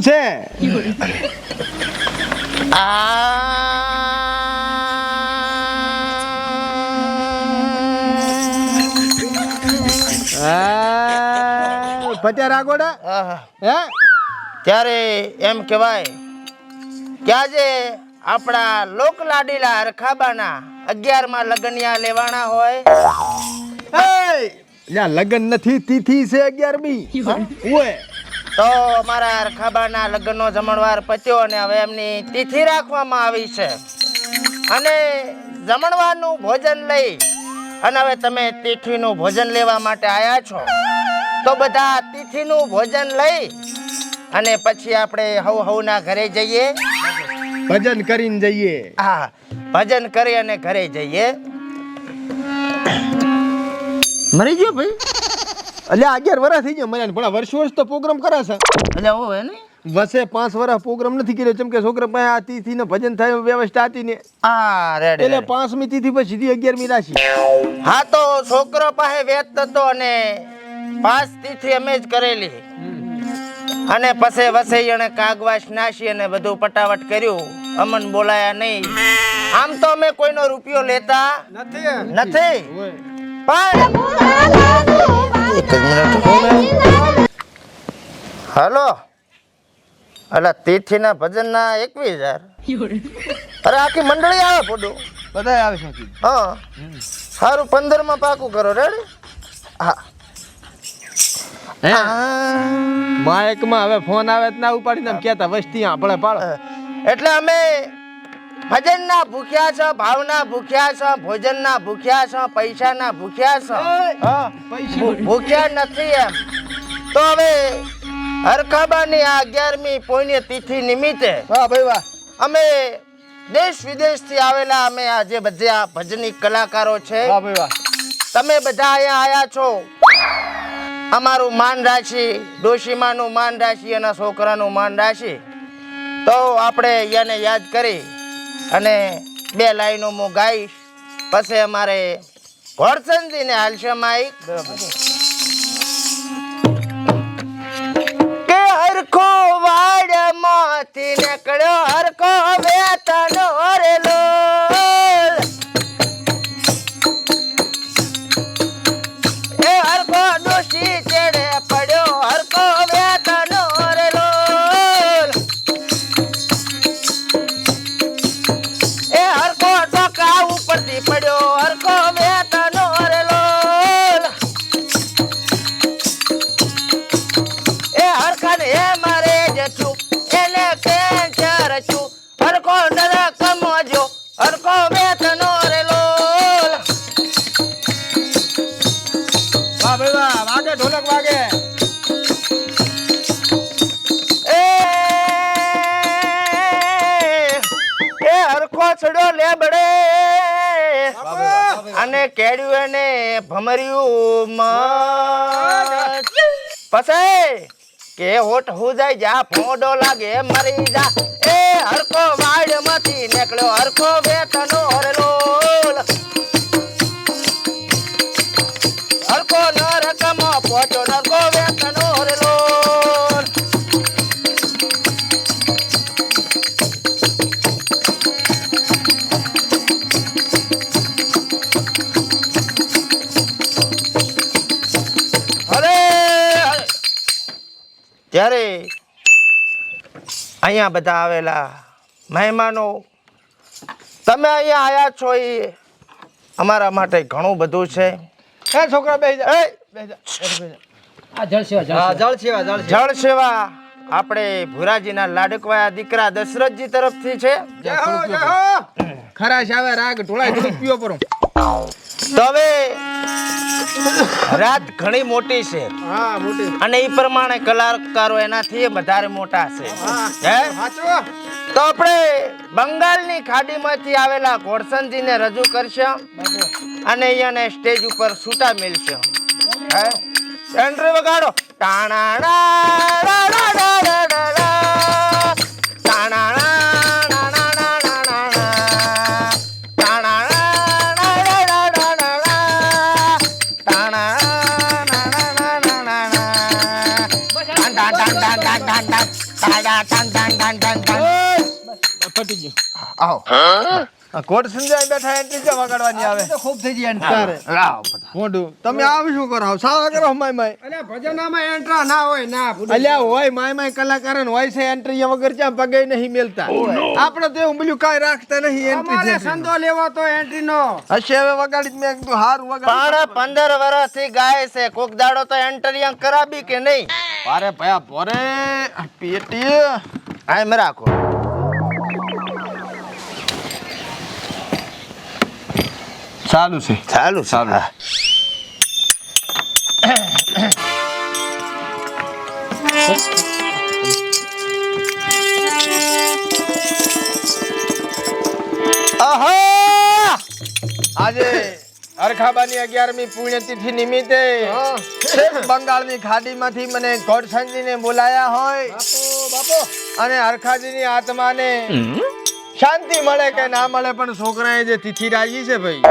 શું છે? પત્યા રાગોડા હે? ત્યારે એમ કહેવાય કે આજે આપણા લોકલાડીલા હરખાબાના 11માં લગનિયા લેવાના હોય. લગન નથી, તિથિ છે 11મી. ઓય તો અમારા હરખાબાના લગ્નનો જમણવાર પત્યો અને હવે એમની તિથિ રાખવામાં આવી છે અને જમણવારનું ભોજન લઈ અને હવે તમે તિથિનું ભોજન લેવા માટે આવ્યા છો. તો બધા તિથિનું ભોજન લઈ અને પછી આપણે હવના ઘરે જઈએ, ભજન કરીને જઈએ. હા, ભજન કરી અને ઘરે જઈએ. મરી ગયો ભાઈ? એટલે 11 વર્ષ થઈ ગયા મને, પણ વર્ષ તો પ્રોગ્રામ કરે છે. એટલે હોય ને વસે 5 વર્ષ પ્રોગ્રામ નથી કર્યો, જેમ કે છોકરા પાસે આ તિથિ ને ભજન થાય વ્યવસ્થા હતી ને. હા, રેડી. એટલે 5મી તિથિ પછી સીધી 11મી રાશિ. હા, તો છોકરો પાસે વેત હતો અને 5 તિથિ અમે જ કરેલી અને પછી વસઈ અને કાગવાસ નાસી અને બધું પટાવટ કર્યું. અમન બોલાયા નહીં. આમ તો અમે કોઈનો રૂપિયો લેતા નથી પણ હાલો, અલા તિથિના ભજનના 21,000. અરે આખી મંડળી આવે પોડું, બધા આવે છે. હા, સારું 15માં પાકું કરો. રેડી? હા. માયકમાં હવે ફોન આવે ના ઉપાડીને એમ કહેતા વસ્તી આપણે પાડો. એટલે અમે ભજનના ભૂખ્યા છો, ભાવના ભૂખ્યા છો, ભોજનના ભૂખ્યા છો, પૈસાના ભૂખ્યા છો. હા, ભૂખ્યા નથી એમ. તો હવે હરખાબાની આ 11મી પુણ્ય તિથિ નિમિત્તે વાહ ભાઈ વાહ, અમે દેશ વિદેશથી આવેલા અમે આ જે બધા ભજની કલાકારો છે, વાહ ભાઈ વાહ, તમે બધા અહીંયા આયા છો. અમારું માન રાશિ, ડોશીમાનું માન રાશિ અને છોકરાનું માન રાશિ. તો આપણે એને યાદ કરી અને 2 લાઈનો હું ગાઈશ, પછી અમારે ઘોડસનજીને હાલશે માઈક. કે હરખો વાડમાંથી નીકળ્યો હરખો વેતનો રેલો, એ હરખો ડોશી ચેડે પડ્યો હરખો વેતનો રેલો, એ હરખો ટોકા ઉપરથી પડ્યો હરખો વેતનો રેલો, એ હરખાને હે મારે જતું એને કેન્સર છું, હરખો નરકમો જો હરખો વેતનો રેલો. વાહ ભાઈ વાહ, વાગે ઢોલક વાગે. એ હરખો છડો લેબડે અને કેડ્યું એને ભમર્યું પછી કે હોઠ હું જાય જા ફોડો લાગે મરી જા, એ હરખો વાડ માંથી નીકળ્યો હરખો વેતનો રેલો, હરખો નરકમો પહોંચો નરકો વેતનો રેલો. ત્યારે અહીંયા બધા આવેલા મહેમાનો, તમે અહીંયા આયા છો એ અમારા માટે ઘણું બધું છે. એ છોકરા બેહી જા. આ જળ સેવા જળ સેવા આપણે ભુરાજીના લાડકવાયા દીકરા દશરથજી તરફથી છે. જય હો, જય હો. ખરા છે આવે રાગ ઢોળાય થોડુંક પીવો પરો. તો હવે રાત ઘણી મોટી છે. હા, મોટી. અને એ પ્રમાણે કલાકારો એનાથી વધારે મોટા છે. હે? સાચો. તો આપણે બંગાળની ખાડીમાંથી આવેલા ઘોડસનજીને રજૂ કરશે અને અહીંયાને સ્ટેજ ઉપર છૂટા મિલશે. હે? એન્ટ્રી વગાડો. ટાડા ટાન ટાન ટાન ટાન ટાન. ફટી ગયું. આવો આ કોટ સંજાઈ બેઠા એન્ટ્રી જ વગાડવાની આવે. તો ખૂબ થઈ ગયા તારે લાવો બધા. મોઢું તમે આવ શું કરો સાવા કરો માય માય અલ્યા ભજનામાં એન્ટ્રા ના હોય ના અલ્યા હોય માય માય કલાકાર હોય છે એન્ટ્રી વગર ક્યાં પગે નહીં મેલતા આપણે તો એવું બોલ્યું કાંઈ રાખતા નહીં અમારે એન્ટ્રી સંદો લેવો તો એન્ટ્રી નો હશે હવે વગાડી જ મેં કીધું હારું વગાડી પણ 15 વર્ષથી ગાય છે કોક દાડો તો એન્ટરિયા કરાવી કે નહીં? અરે ભયા પોરે પેટી આમ રાખો. ચાલુ છે ચાલુ ચાલુ. આહા આજે અરખાબાની 11મી પુણ્યતિથિ નિમિત્તે બંગાળની ખાડીમાંથી મને ઘોડસંજીને બોલાયા હોય બાપો અને હરખાજીની આત્માને શાંતિ મળે કે ના મળે પણ છોકરાએ જે તિથિ રાખી છે ભાઈ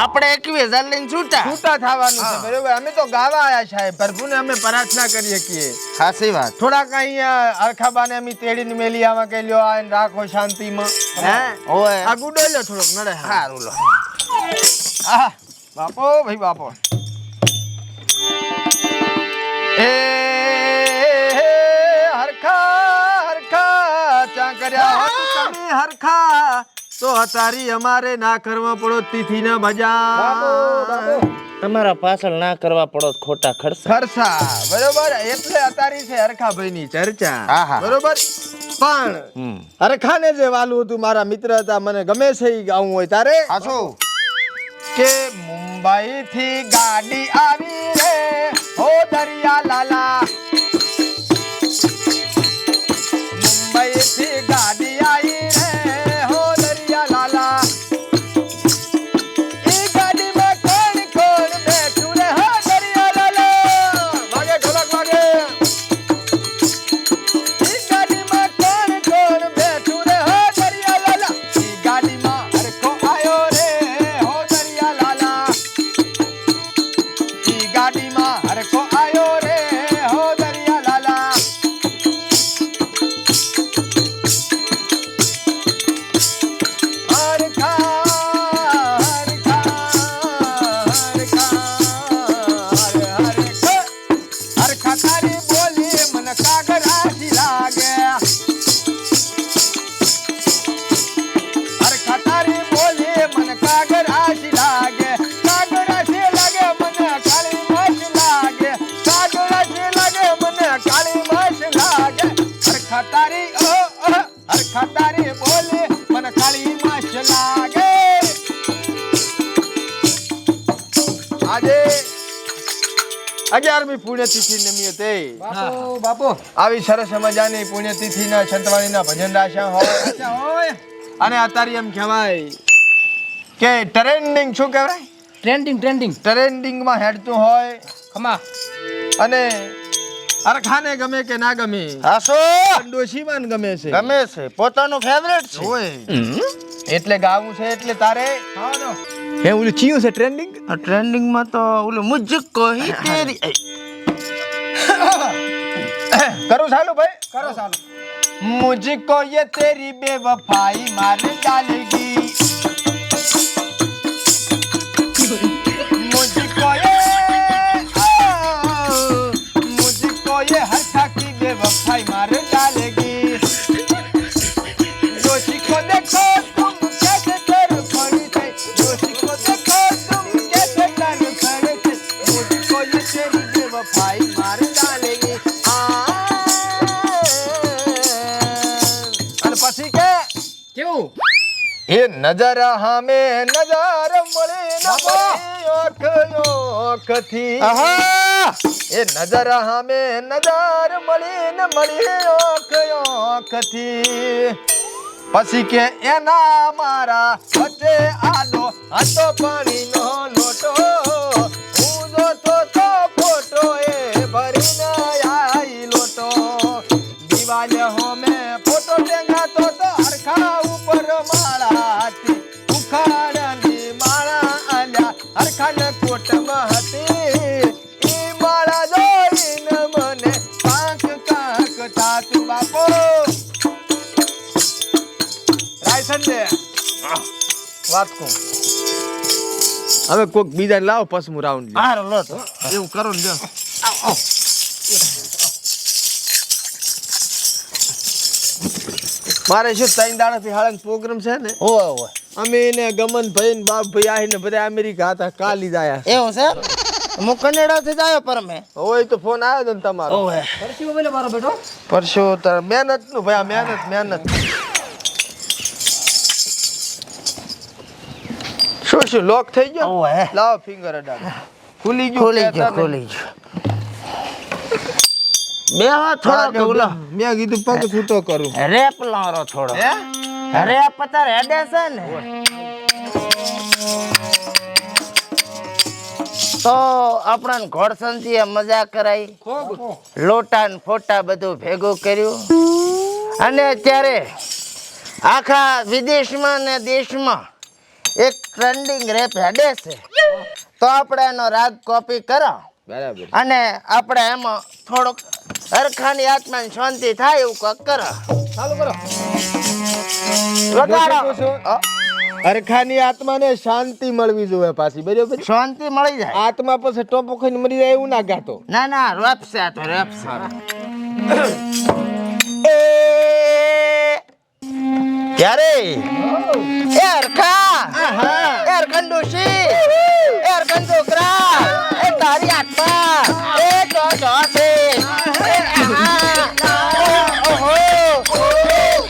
આપણે 21,000 લઈને છૂટા. છૂટા થવાનું છે બરોબર. અમે તો ગાવા આયા સાહેબ પ્રભુને અમે પ્રાર્થના કરીએ છીએ સાચી વાત. થોડાક અહીંયા અરખાબાને અમે તેડીને મેલી આમાં કે લ્યો આને રાખો શાંતિમાં હે ઓય આ ગુડો લ્યો થોડોક નડે સારું લો. આહ બાપો ભાઈ બાપો એ હરખા હરખા ચા કર્યા હોત તમે હરખા તો અતારી અમારે ના કરવા પડો તિથિ ના બજા તમારા પાછળ ના કરવા પડો તો ખોટા ખર્ચા. ખર્ચા બરોબર એટલે અતારી છે હરખા ભાઈ ની ચર્ચા આહા. બરોબર પણ હરખાને જે વાલું હતું મારા મિત્ર હતા મને ગમે છે ઈ ગાવું હોય તારે હાચું. કે મુંબઈ થી ગાડી આવી રે હો દરિયા લાલા મુંબઈ થી ગાડી આવી રે હો દરિયા લાલા ઈ ગાડીમાં કોણ કોણ બેઠું રે હો દરિયા લાલા વાગે ઢોલક વાગે ઈ ગાડીમાં કોણ કોણ બેઠું રે હો દરિયા લાલા ઈ ગાડીમાં હરખો આયો રે હો દરિયા લાલા ઈ ગાડીમાં હરખો આયો રે હો દરિયા લાલા હરખા તારી બોલી મને કાગર આશી લાગે હરખા તારી બોલી મને કાગર આશી લાગે કાગર આશી લાગે મને કાળી માસ લાગે કાગર આશી લાગે મને કાળી માસ લાગે હરખા તારી હરખા તારી બોલી મને કાળી માસ લાગે આજે 11મી પુણ્યતિથિ નિમિત્તે બાપો આવી સરસ મજાની પુણ્યતિથિના સંતવાણીના ભજન રાખ્યા હોય હોય અને અત્યારે એમ કહેવાય કે ટ્રેન્ડિંગ શું કહેવાય ટ્રેન્ડિંગ ટ્રેન્ડિંગમાં હેડતું હોય ખમા અને અરખાને ગમે કે ના ગમે હાસો ડોશીમાન ગમે છે ગમે છે પોતાનું ફેવરેટ છે. હોય એટલે ગાવું છે એટલે તારે હે ઓલું ચિયું છે ટ્રેન્ડિંગ આ ટ્રેન્ડિંગ માં તો ઓલું મુજકો હી તેરી કરું ચાલુ ભાઈ કરો ચાલો मुझको ये तेरी बेवफाई मार डालेगी मुझको ये हरखा की बेवफाई मार डालेगी दोषी को देखो तुम कैसे तड़फड़ी थे दोषी को देखो तुम कैसे तड़फड़ी थे मुझको ये तेरी बेवफाई मार डालेगी પછી કે કેવું એ નજર હામે નજર મળે ન મળી ઓખથી એ નજર હામે નજર મળી ન મળી ઓખથી પછી કે એના મારા વચ્ચે આડો હતો પાણીનો લોટો હું જોતો તો ફોટો એ ભરીને આઈ લોટો દિવાલ હોમે ફોટો ટેંગાતો તો હરખા ઉપર માળા હતી ઉખાડની માળા આલ્યા હરખાને કોટમાં હતી ઈ માળા જોઈને મને કાંક કાંક થાતું બાપો વાત કહું હવે કોક બીજા લાવો પછી હું રાઉન્ડ હારો લો તો એવું કરો ને મારે શું 3 દાડાથી હાળંગ પ્રોગ્રામ છે ને ઓય ઓય અમે ને ગમન ભાઈ ને બાપ ભાઈ આવીને બધા અમેરિકા હતા કાલી આયા એવું છે હું કનેડા થી આવ્યો પર મેં હોય તો ફોન આવ્યો તો ને તમારો ઓય પરસ્યો બોલે મારો બેટો પરસો તાર મહેનત નું ભાઈ આ મહેનત શું લોક થઈ ગયો ઓય લાવો ફિંગર અડાડ ખુલી ગયું ખોલી ગયો બે હાથ થોડો કેવલો મેં કીધું પગ છૂટો કરું રેપ લારો થોડો હે રેપ પતા રેડે છે ને તો આપણને ઘોડસનથી મજા કરાઈ લોટા ને ફોટા બધું ભેગું કર્યું અને અત્યારે આખા વિદેશમાં ને દેશમાં એક ટ્રેન્ડિંગ રેપ હેડે છે તો આપણે એનો રાગ કોપી કરો બરાબર અને આપણે એમાં થોડુંક હરખાની આત્માને શાંતિ થાય એવું કંઈક કરો ચાલુ કરો વગાડો હરખાની આત્માને શાંતિ મળવી જોઈએ પાછી બરાબર શાંતિ મળી જાય આત્મા પછી ટોપો ખાઈને મરી જાય એવું ના ગાતો ના ના રેપ છે આ તો રેપ છે ક્યારે એ હરખા એ હરખંડુશી એ હરખંડ છોકરા એ તારી આત્મા એ જો છે એ ઓહો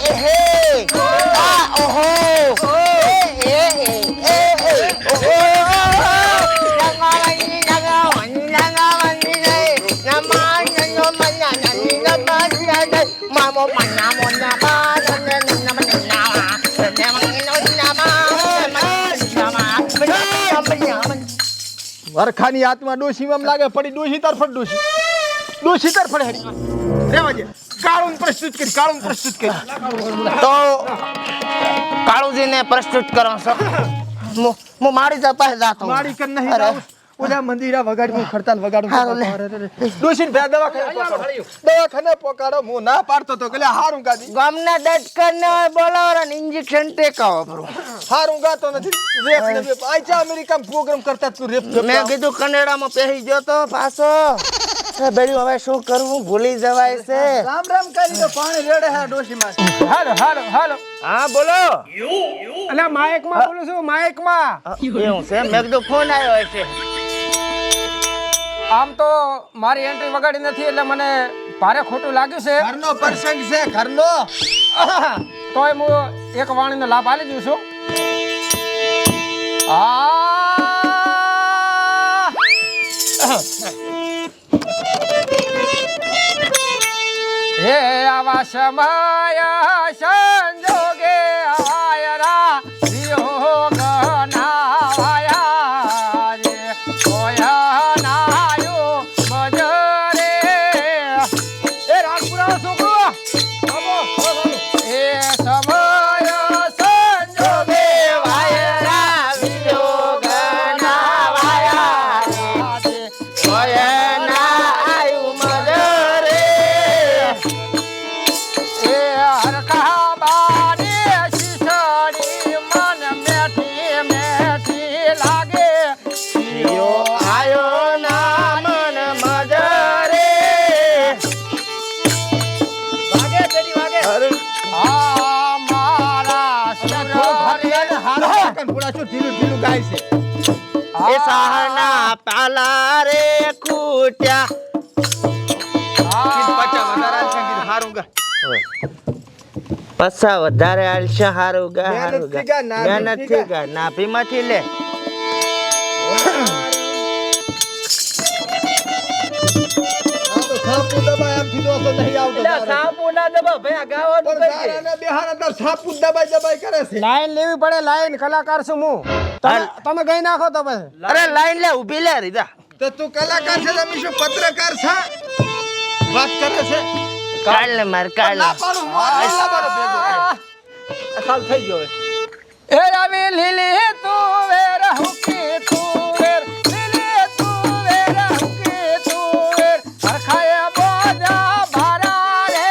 એ હે આ ઓહો એ ઓહો હરખાની આત્મા ડોશીમાં લાગે પડી ડોશી તરફડ હેડી રેવા દે કાળું પ્રસ્તુત કરી તો કાળુજીને પ્રસ્તુત કરો છો હું મારી પાસે જાતો મારી કર નહીં જાઉં. ઓલા મંદિરા વગાડી ખડતાલ વગાડું ડોશીને ભે દવાખાને પોકાડો હું ના પાડતો તો કે હારું ગાદી ગામના ડટકરને બોલાવો ને ઇન્જેક્શન ટેકાવો બરો હારું ગાતો નથી રેપ ને બેપ આઈચા અમેરિકામાં પ્રોગ્રામ કરતા તું રેપ મેં કીધું કનેડામાં પહેરી ગયો તો પાછો બેડ્યું હવે શું કરવું ભૂલી જવાય છે રામ કરી તો પાણી રેડે હે ડોશીમાં હાલો હા બોલો અલા માઇકમાં બોલું છું માઇકમાં એવું છે મેં કીધું ફોન આવ્યો હશે આમ તો મારી એન્ટ્રી વગાડી નથી એટલે મને ભારે ખોટું લાગ્યું છે ઘરનો પ્રસંગ છે ઘરનો તોય હું એક વાણીનો લાભ આલી દઉં છું હે આવા સમય સંજોગે આયરા વિયોગ ના વાયા રે કોયા નાયો મજરે એ રાજપુરા છોકરો એ સમય સંજોગે વાયરા વિયોગ ના વાયા રે કોયા ના આયુ મજરે એ હરખા બાને શીશડી મન મેઠી મેઠી લાગે યો આયો ના મન મજરે વાગે તેરી વાગે આ મારા સુર હરે પૂરા શું ઢીલું ગાય છે એ સહના પાલા રે કૂટ્યા હારું ગા પસા વધારે આલશે હારું ગા મહેનતથી ગા, નાભીથી મહેનતથી ગા નાભીમાંથી લે સાપુ દબાય આમથી દોસ્તો નહીં આવતો સાપુ ના દબા ભયા ગાવાનું પણ તારાને બેહારા તાર સાપુ દબાઈ કરે છે લાઈન લેવી પડે લાઈન કલાકાર છું હું તમે ગઈ નાખો તો પછી અરે લાઈન લે ઊભી લે રીતા તો તું કલાકાર છે તમે શું પત્રકાર છે વાત કરે છે કાઢ લે માર કાઢ લે ના પાડું લાવવાનો ભેગો સાલ થઈ ગયો હવે એ આવી લીલી તું વેર હુકી તું વેર લીલી તું વેર હુકી તું વેર હરખાએ બોજા ભારા રે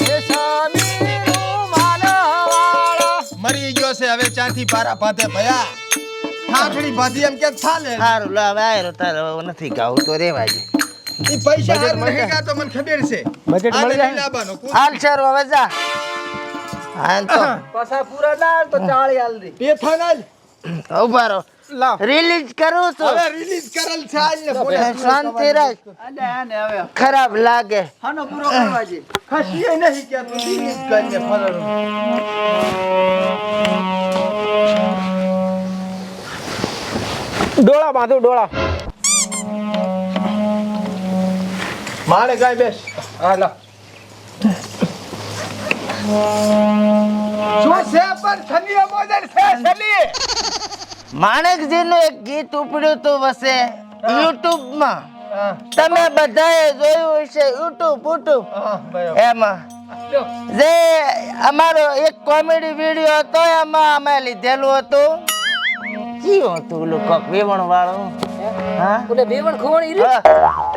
રેશમી રૂમાલ વાળા મરી ગયો છે હવે ચાથી નથી પારા ભાતે ભયા ઠાઠડી ભાતી એમ કે ચાલે સારું લો હવે આયરો તારે હવે નથી ગાવું તો રેવા દે ઈ પૈસા હાર નહીં કા તો મને ખબર છે બજેટ મળી જાય લાવવાનો હાલ શેર હવે જા હા તો પાછા પૂરા ના તો 40 હાલ દે પેથાન હાલ ઉભા રહો લાવ રિલીઝ કરું છું હવે રિલીઝ કરેલ છે હાલ ને ફોટા શાંતિ રાખ આને આને હવે ખરાબ લાગે હાનો પૂરો કરવા છે ખસી નહીં કે તું રિલીઝ કરીને ફરવાનું ડોળા બાંધો ડોળા મારે ગાય બેસ હા લા શું છે પણ છલીએ મોજર છે છલીએ માણેકજી નું એક ગીત ઉપડ્યું તું વસે યુટ્યુબ માં તમે બધાએ જોયું હશે યુટ્યુબ એમાં જે અમારો એક કોમેડી વિડિયો હતો એમાં અમે લીધેલું હતું કયું હતું ઓલું કોક વેવણ વાળું હા ઓલે બેવણ ખોણી રે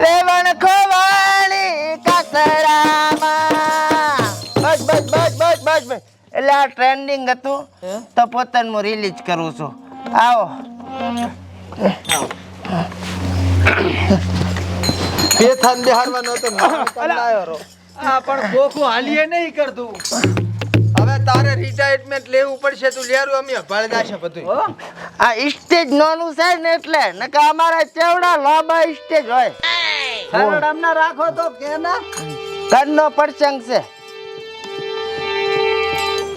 વેવણ ખોવાણી કાતરામાં બસ બસ બસ બસ બસ બસ એટલે આ ટ્રેન્ડિંગ હતું તો પોતાનું રિલીઝ કરું છું આવો પેથાન બિહારવાનો તો લાયો રો આ પણ કોકું હાલીએ નહીં કરતું હવે તારે રિટાયરમેન્ટ લેવું પડશે તું લેરું અમે ભાળ દાશે બધું આ સ્ટેજ નાનું છે ને એટલે નકે અમારા ચેવડા લાંબા સ્ટેજ હોય સરડામના રાખો તો કે ના ઘરનો પ્રસંગ છે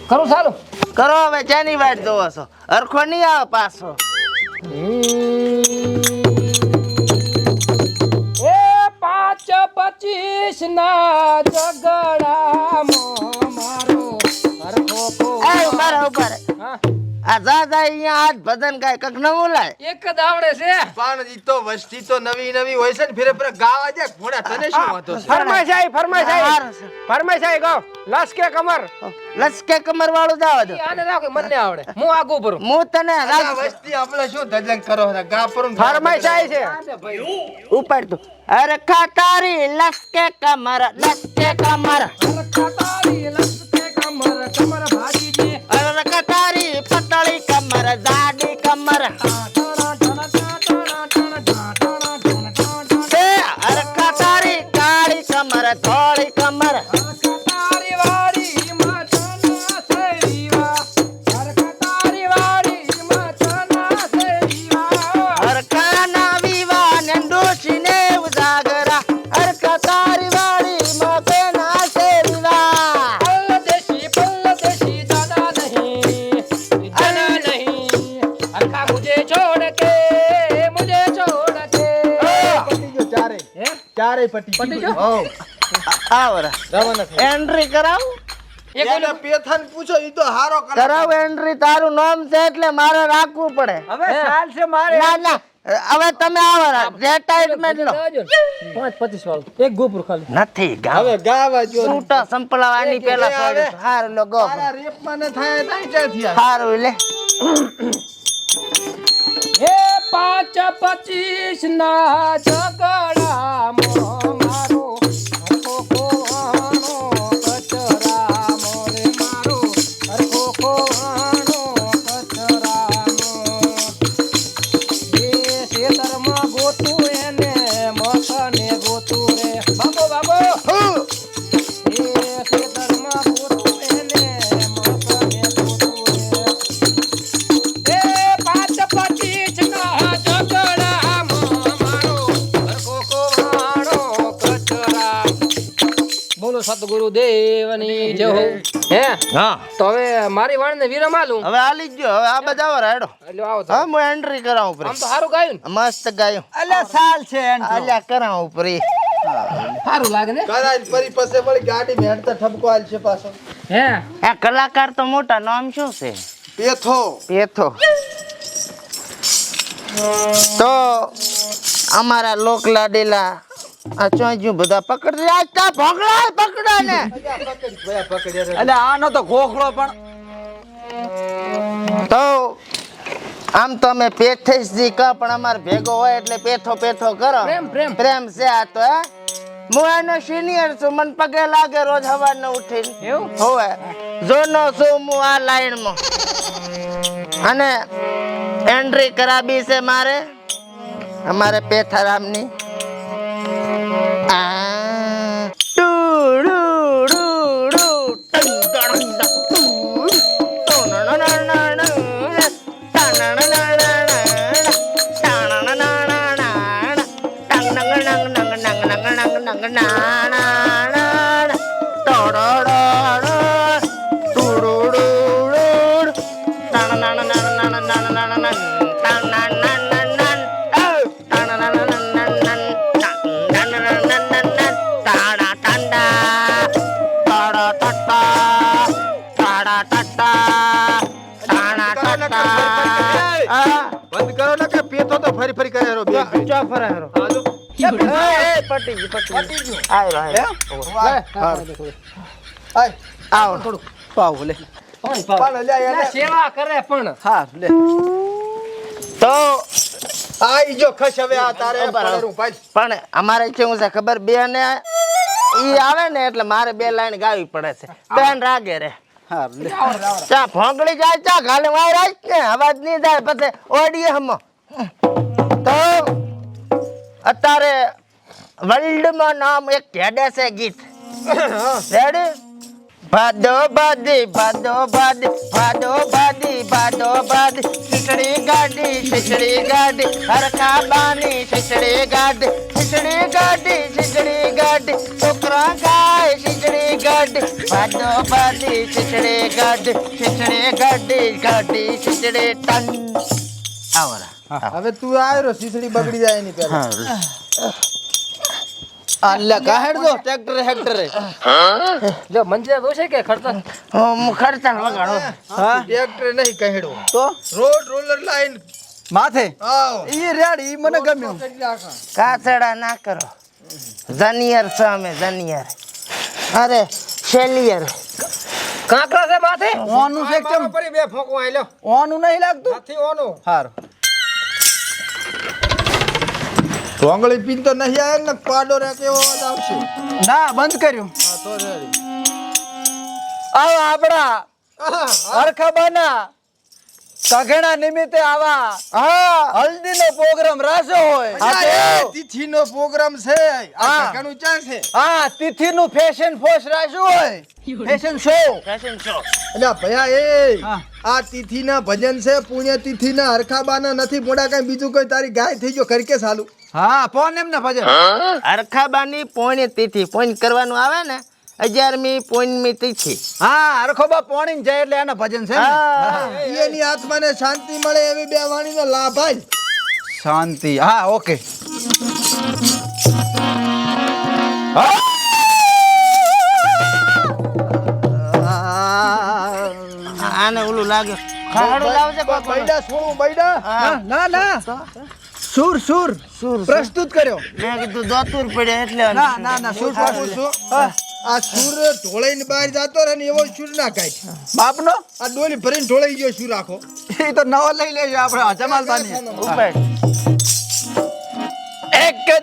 કરું ચાલો કરો હવે ચાની વાટ જોવો છો હરખો નહીં આવે પાછો એ 5-25 ના ઝઘડામાં મારો હરખો એ ઉભા રહે ઉભા રહે હા આ જા જા અહીંયા હાથ ભજન ગાય કક નવું લાય એક જ આવડે છે પણ ઈ તો વસ્તી તો નવી નવી હોય છે ને ફેરે ફેરે ગાવા જાય ઘોડા તને શું વાંધો છે ફરમાઈશ હારું છે. આઈ ગો લસકે કમર લસકે કમર વાળું જાવ દો આને રાખો મને આવડે હું આગુ ભરું હું તને આ રાખ વસ્તી આપણે શું ધજંગ કરો છો ગા પર ફરમાઈશ આઈ છે ઉપાડ તું અરે ખાતારી લસકે કમર કતારી લસકે કમર કમર ભાજી દે અરે કટારી પતળી કમર જાડી કમર એ અરે કટારી કાળી કમર ધોળી કમર કતારી વાળી મચના સેરીવા કતારી વાળી મચના સેરીવા અરે કાના વિવા ને ડોશીને ઉજાગરા અરે કટારી વાળી મતે ના સેરીવા पल्ल देशी दादा नहीं जाना नहीं अखा मुझे छोड़ के પટી ગયો ચારે હે ચારે પટી પટી ગયો? હો આવરા રવાના થઈ એન્ટ્રી કરાવ એક એને પેથાન પૂછો ઈ તો હારો કરે કરાવ એન્ટ્રી તારું નામ છે એટલે મારે રાખવું પડે હવે સાલ છે મારે ના ના હવે તમે આવો રિટાયરમેન્ટ લો 5-25 વાળું એક ગોપુર ખાલી નથી ગાવ હવે ગાવા જો છૂટા સંપલાવાની પેલા આવે. ફાડી હાર લો ગો તારા રેપમાં ન થાય તાઈ ક્યાંથી આવે હારું લે એ 5-25 ના ઝઘડામાં મારો હરખો ખોવાનો કચરા મોરે મારો હરખો ખોવાનો કચરાનો એ શેતરમાં ગોતું એને મખને ગોતું રે બાબો એ શેતરમાં ગોતું એને મખને ગોતું રે એ 5-25 ના ઝઘડામાં મારો હરખો ખોવાનો કચરા બોલો સતગુરુ દેવની જય હો હે હા તો હવે મારી વાણને વિરામ આલું હવે આલી જ ગયો હવે આ બધા આવો રાડો એટલે આવો તો. હા હું એન્ટ્રી કરાવું ઉપર આમ તો સારું ગાયું ને મસ્ત ગાયું અલ્યા સાલ છે આલ્યા કરાવું ઉપર સારું લાગે ને કરાય પરી પાસે વળી ગાડી મેળતા ઠપકો આલ છે પાછો હે આ કલાકાર તો મોટા નામ શું છે પેથો પેથો તો અમારા લોક લાડેલા આ ચોંજ્યું બધા પકડ રાખતા ભોગળા પકડા ને એટલે આનો તો ગોખડો પણ તો આમ તો અમે પેથેશજી કા પણ અમાર ભેગો હોય એટલે પેથો પેથો કરો પ્રેમ. પ્રેમ છે આ તો હે હું એનો સિનિયર છું મને પગે લાગે રોજ સવારને ઉઠીને એવું? હોવે જોનો છું હું આ લાઈનમાં અને એન્ટ્રી કરાવી છે મારે અમારે પેથારામની. બંધ કરો ને કે પેતો તો ફરી ફરી કરે રો બે ચા ફરે હેરો હાલો પટી ગયું આય આવો થોડું પાવ લે પાલો લે લે સેવા કરે પણ હા લે તો આઈ જો ખસ હવે આ તારે પડરું ભાઈ પણ અમારે કેવું છે ખબર બે ને ઈ આવે ને એટલે મારે બે લાઈન ગાવી પડે છે બેન રાગે રે હા લે ચા ભોંગળી જાય ચા ગાલે વાય રાખ ને અવાજ નહીં જાય પછી ઓડીએ હમ તો અત્યારે વર્લ્ડમાં નામ એક હેડે છે ગીત રેડી ભાદો ભાદી ભાદો ભાદી ભાદો ભાદી ભાદો ભાદી શીશડી ગાડી હરખા બાની શીશડી ગાડી છોકરા ગાય શીશડી ગાડી ભાદો ભાદી શીશડી ગાડી શીશડી ટન આવરા હવે તું આયરો સીસડી બગડી જાય એની પહેલા અલ્લા કાહેડ દો ટ્રેક્ટર હેક્ટર જો મંજિલા દોશે કે ખર્ચા ખર્ચા વગાડો હા ટ્રેક્ટર નહીં કહેડો તો રોડ રોલર લાઈન માથે આવ ઈ રેડી ઈ મને ગમ્યું કાચડા ના કરો જનિયર સામે જનિયર અરે શેલિયર કાંકરા છે માથે ઓનું છે કેમ પરી બે ફોકો આઈ લ્યો ઓનું નહીં લાગતું નથી ઓનો હારું ઢોંગળી પીન તો નહીં આવે ને પાડો રે કેવો અવાજ આવશે ના બંધ કર્યું હા તો રેડી આવો આપડા હરખાબાના કઘેણા નિમિત્તે આવા હા હલ્દીનો પ્રોગ્રામ રાખ્યો હોય આ તિથિ નો પ્રોગ્રામ છે આ હા. ઘણું ચાલ છે હા તિથિનું ફેશન ફોશ રાખ્યું હોય ફેશન શો ફેશન શો એટલે ભયા એ હા. આ તિથિ ના ભજન છે પુણ્ય તિથિ ના હરખાબાના નથી મોડા કઈ બીજું કોઈ તારી ગાય થઈ ગયો કરકે સાલું હા પોન એમ ને ભજન હરખાબાની પોણી તિથિ પોઈન્ટ કરવાનું આવે ને 11મી પોઈન્ટમી તિથિ હા હરખોબા પોણી જાય એટલે એના ભજન છે ને એની આત્માને શાંતિ મળે એવી બે વાણીનો લાભ આજ શાંતિ હા ઓકે આને ઓલું લાગે ખાડો લાવજે કોઈ બૈડા છોડું બૈડા ના ના સુર સુર સુર પ્રસ્તુત કર્યો મેં કીધું દોતુર પડે એટલે ના ના ના સુર આ સુર ઢોળાઈને બહાર જાતો રહે ને એવો સુર ના કાઢ બાપનો આ ડોલી ભરીને ઢોળાઈ ગયો સુર આખો એ તો નવો લઈ લેજો આપણે જમાલબાની ઉપર 1 2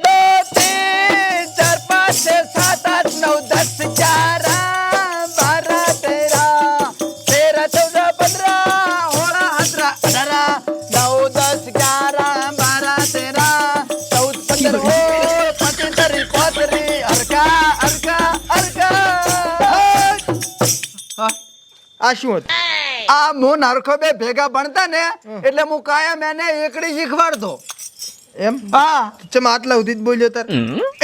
3 4 5 6 7 8 9 10 11 12 13 14 15 16 17 18 19 10 11 12 13 14 15 35 હરકા આ શું હતું આ હું નરખો બે ભેગા ભણતા ને એટલે હું કાયમ એને એકડી શીખવાડતો એમ હા ચમ આટલા સુધી જ બોલ્યો તાર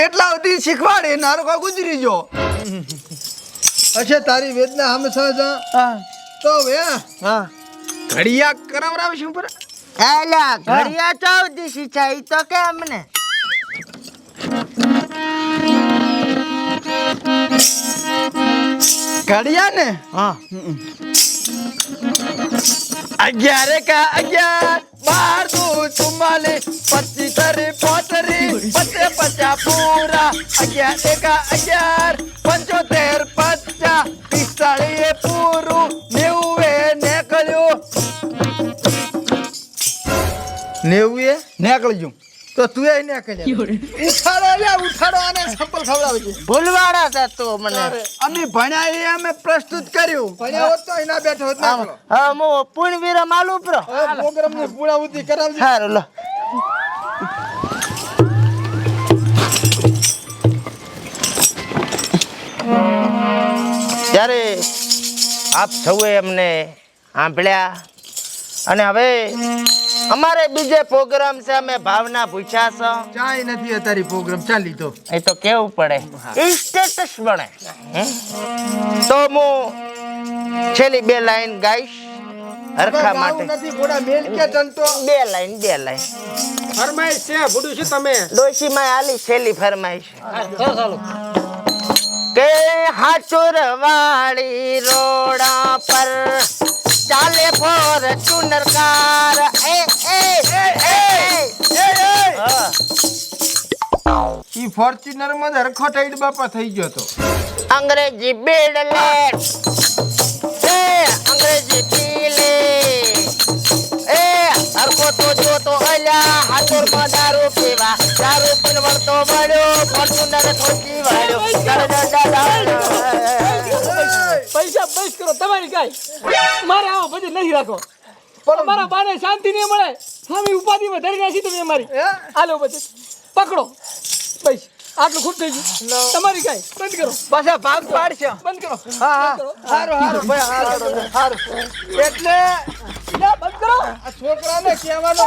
એટલા સુધી શીખવાડી નરખો ગુજરી ગયો અચ્છા તારી વેદના હમ સહજ હા તો વે હા ઘડિયા કરાવરાવશું પર એલા ઘડિયા 14 છે ઈ તો કે અમને ઘડિયા ને હા 11 का 11 12 दू 44 25 35 50 पूरा 11 का 11 75 50 45 પૂરું 90 નીકળ્યું નેવું એ નીકળ્યું તો તું એ ન કરી ઉઠાડો લે ઉઠાડો આને સંપલ ખવડાવજે ભૂલવાડા છે તું મને અમે ભણ્યા એ અમે પ્રસ્તુત કર્યું ભણ્યા હોત તો એના બેઠો હોત ના બોલો હા હું પૂર્ણ વિરામ આલું પ્રો પ્રોગ્રામ ની પૂર્ણાહુતિ કરાવજે સારું લો ત્યારે આપ સૌએ અમને સાંભળ્યા અને હવે અમારે બીજે પ્રોગ્રામ છે અમે ભાવના પૂછ્યા છો ચાય નથી અત્યારે પ્રોગ્રામ ચાલી તો એ તો કેવું પડે સ્ટેટસ બને તો હું છેલ્લી 2 લાઈન ગાઈશ હરખા માટે નથી ઘોડા મેલ કે ટંટો 2 લાઈન ફરમાઈશ છે ભૂડું છે તમે ડોશી માં આલી છેલ્લી ફરમાઈશ ચાલો કે હાચુર વાળી રોડા પર ચાલે ફોર્ચ્યુનર કાર એ ઈ ફોર્ચ્યુનર માં હરખો ટાઈડ બાપા થઈ ગયો તો અંગ્રેજી બેડલેટ એ અંગ્રેજી પીલે એ હરખો તો જો તો અલ્યા હાચુર માં દારૂ પીવા દારૂ પીને વળતો મળ્યો ફોર્ચ્યુનર ઠોકી વાળ્યો પૈસા બસ કરો તમારી કાઈ મારે આવો પછી નહીં રાખો પણ મારા બાને શાંતિ નહીં મળે સ્વામી ઉપાધિમાં ધરી નાખી તમે અમારી હાલો પછી પકડો બસ આટલું ખુદ થઈ ગયું તમારી કાઈ બંધ કરો પાછા ભાગ પાડશે બંધ કરો હા હારું ભાઈ હારું એટલે બંધ કરો આ છોકરાને કહેવાનો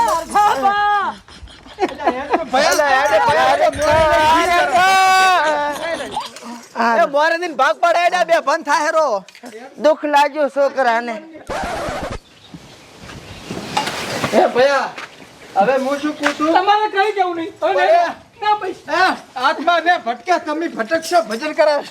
એ મોરે દિન ભાગ પાડે બે બંધ થાય હેરો દુઃખ લાગ્યું છોકરાને એ ભયા હવે હું શું કહું છું તમારે કઈ કેવું નહીં હવે ના પૈસા આત્મા ને ભટકે તમે ભટકશો ભજન કરાવશો